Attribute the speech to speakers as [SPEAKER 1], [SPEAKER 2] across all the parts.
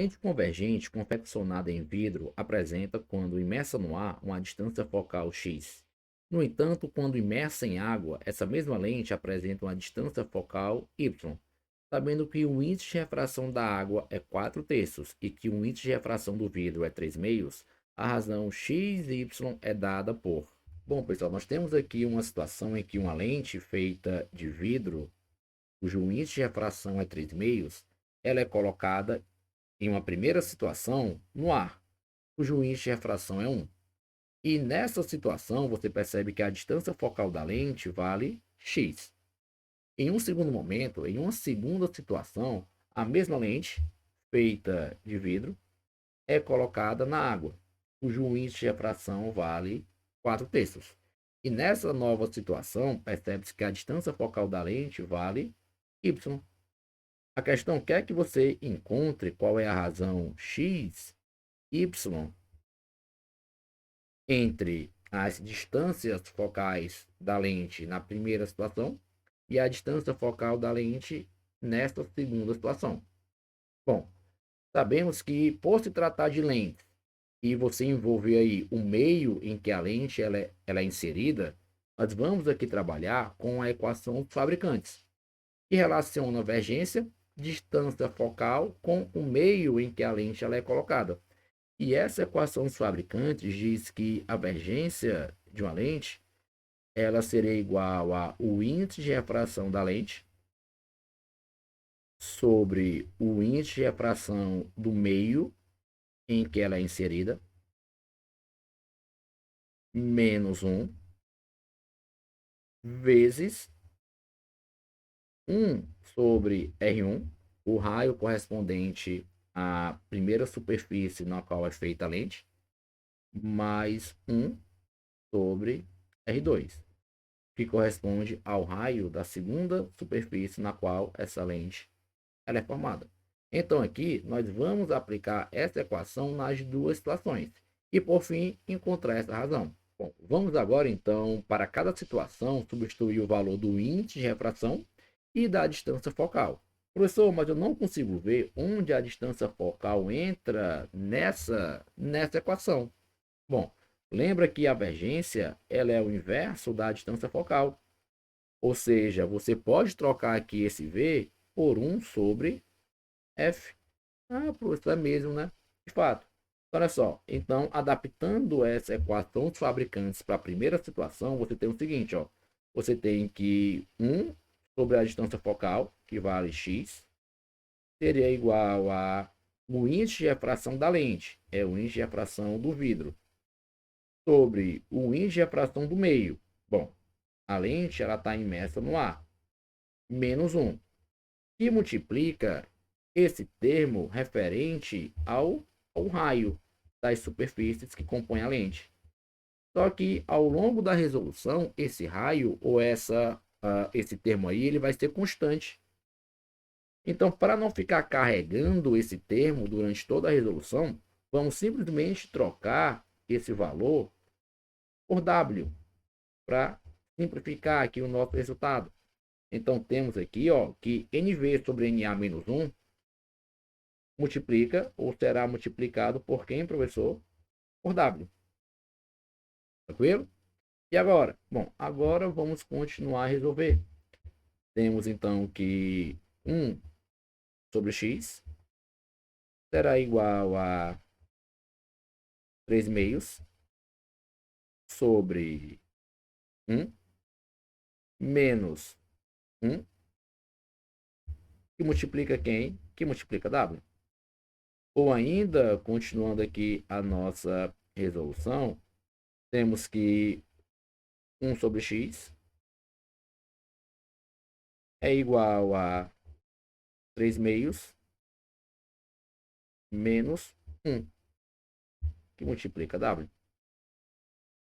[SPEAKER 1] lente convergente confeccionada em vidro apresenta, quando imersa no ar, uma distância focal x. No entanto, quando imersa em água, essa mesma lente apresenta uma distância focal y. Sabendo que o índice de refração da água é 4/3 e que o índice de refração do vidro é 3/2, a razão x e y é dada por... Bom, pessoal, nós temos aqui uma situação em que uma lente feita de vidro, cujo índice de refração é 3/2, ela é colocada em uma primeira situação no ar, cujo índice de refração é 1. E nessa situação, você percebe que a distância focal da lente vale x. Em um segundo momento, em uma segunda situação, a mesma lente, feita de vidro, é colocada na água, cujo índice de refração vale 4/3. E nessa nova situação, percebe-se que a distância focal da lente vale y. A questão quer que você encontre qual é a razão x, y, entre as distâncias focais da lente na primeira situação e a distância focal da lente nesta segunda situação. Bom, sabemos que, por se tratar de lentes e você envolver aí o meio em que a lente ela é inserida, nós vamos aqui trabalhar com a equação dos fabricantes, que relaciona a vergência, distância focal com o meio em que a lente ela é colocada. E essa equação dos fabricantes diz que a vergência de uma lente ela seria igual a o índice de refração da lente sobre o índice de refração do meio em que ela é inserida, menos 1, vezes 1 sobre R1, o raio correspondente à primeira superfície na qual é feita a lente, mais 1 sobre R2, que corresponde ao raio da segunda superfície na qual essa lente ela é formada. Então aqui nós vamos aplicar essa equação nas duas situações e por fim encontrar essa razão. Bom, vamos agora então, para cada situação, substituir o valor do índice de refração e da distância focal. Professor, mas eu não consigo ver onde a distância focal entra nessa equação. Bom, lembra que a vergência ela é o inverso da distância focal. Ou seja, você pode trocar aqui esse V por 1 sobre F. Ah, professor, é mesmo, né? De fato. Olha só, então, adaptando essa equação dos fabricantes para a primeira situação, você tem o seguinte, ó. Você tem que 1 sobre a distância focal, que vale x, seria igual a o índice de refração da lente, é o índice de refração do vidro, sobre o índice de refração do meio. Bom, a lente ela está imersa no ar, menos 1, que multiplica esse termo referente ao raio das superfícies que compõem a lente. Só que ao longo da resolução, esse raio ou esse termo aí, ele vai ser constante. Então, para não ficar carregando esse termo durante toda a resolução, vamos simplesmente trocar esse valor por W, para simplificar aqui o nosso resultado. Então, temos aqui ó, que NV sobre NA menos 1 multiplica ou será multiplicado por quem, professor? Por W. Tranquilo? E agora? Bom, agora vamos continuar a resolver. Temos então que 1 sobre x será igual a 3/2 sobre 1 menos 1, que multiplica quem? Que multiplica W. Ou ainda, continuando aqui a nossa resolução, temos que 1 sobre x é igual a 3/2 menos 1, que multiplica W.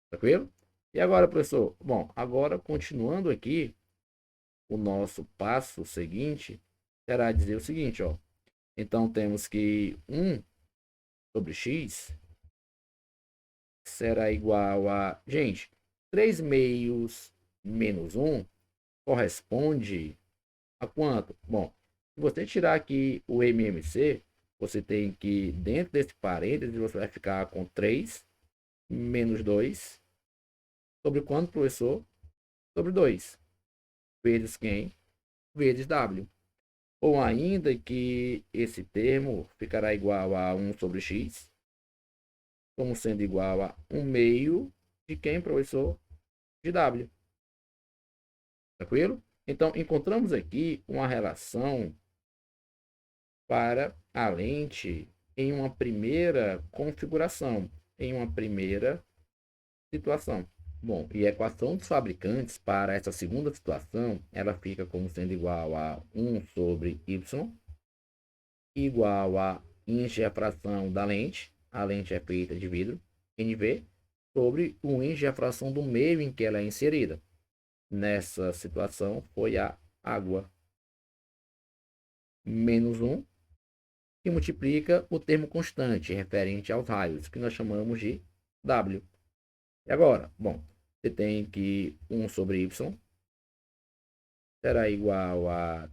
[SPEAKER 1] Tranquilo? E agora, professor? Bom, agora continuando aqui, o nosso passo seguinte será dizer o seguinte, ó. Então, temos que 1 sobre x será igual a... Gente, 3/2 menos 1 corresponde a quanto? Bom, se você tirar aqui o MMC, você tem que, dentro desse parênteses, você vai ficar com 3 menos 2 sobre quanto, professor? Sobre 2 vezes quem? Vezes W. Ou ainda que esse termo ficará igual a 1 sobre x, como sendo igual a 1 meio de quem, professor? De W. Tranquilo? Então, encontramos aqui uma relação para a lente em uma primeira configuração, em uma primeira situação. Bom, e a equação dos fabricantes para essa segunda situação, ela fica como sendo igual a 1 sobre y, igual a índice de fração da lente, a lente é feita de vidro, NV, sobre o índice de fração do meio em que ela é inserida. Nessa situação foi a água. Menos 1, que multiplica o termo constante referente aos raios, que nós chamamos de W. E agora, bom, você tem que 1 sobre y será igual a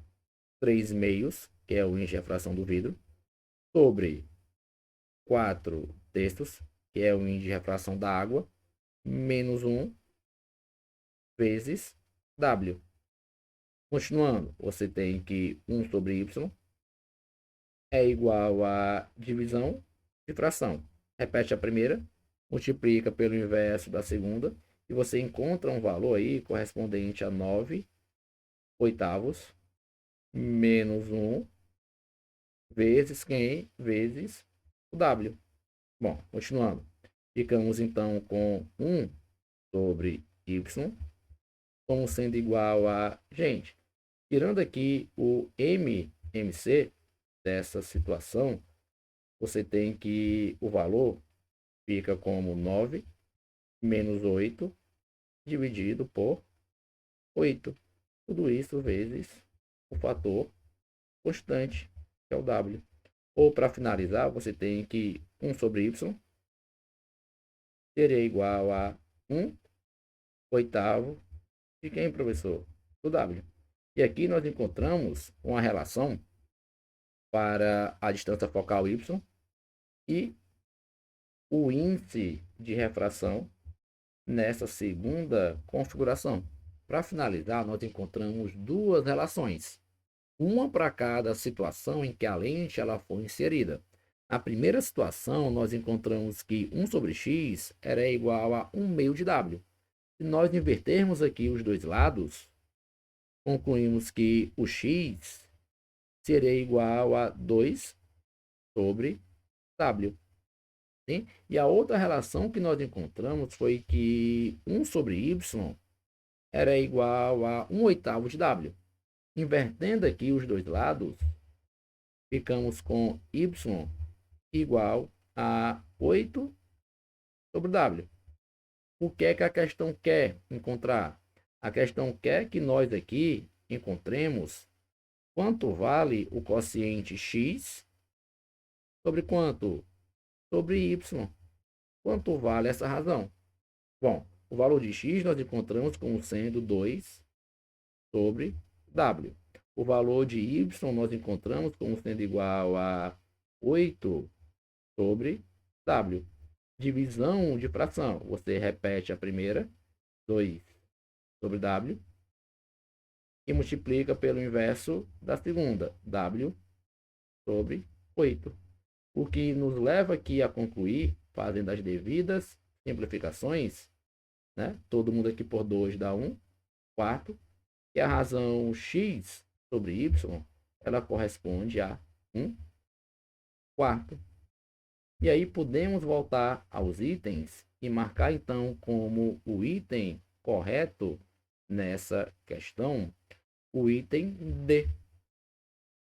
[SPEAKER 1] 3 meios, que é o índice de fração do vidro, sobre 4 terços, que é o índice de refração da água, menos 1 vezes W. Continuando, você tem que 1 sobre y é igual a divisão de fração. Repete a primeira, multiplica pelo inverso da segunda, e você encontra um valor aí correspondente a 9 oitavos, menos 1 vezes quem? Vezes o W. Bom, continuando. Ficamos então com 1 sobre y, como sendo igual a... Gente, tirando aqui o MC dessa situação, você tem que o valor fica como 9 menos 8 dividido por 8. Tudo isso vezes o fator constante, que é o W. Ou para finalizar, você tem que 1 sobre y seria igual a 1 oitavo de quem, professor? Do W. E aqui nós encontramos uma relação para a distância focal y e o índice de refração nessa segunda configuração. Para finalizar, nós encontramos duas relações, uma para cada situação em que a lente ela foi inserida. Na primeira situação, nós encontramos que 1 sobre x era igual a 1 meio de W. Se nós invertermos aqui os dois lados, concluímos que o x seria igual a 2 sobre W. Sim? E a outra relação que nós encontramos foi que 1 sobre y era igual a 1 oitavo de W. Invertendo aqui os dois lados, ficamos com y igual a 8 sobre W. O que é que a questão quer encontrar? A questão quer que nós aqui encontremos quanto vale o quociente x sobre quanto? Sobre y. Quanto vale essa razão? Bom, o valor de x nós encontramos como sendo 2 sobre W. O valor de y nós encontramos como sendo igual a 8 sobre W. Divisão de fração. Você repete a primeira, 2 sobre W, e multiplica pelo inverso da segunda, W sobre 8. O que nos leva aqui a concluir, fazendo as devidas simplificações, né? Todo mundo aqui por 2 dá 1 quarto, e a razão x sobre y, ela corresponde a 1 quarto. E aí podemos voltar aos itens e marcar então como o item correto nessa questão o item D.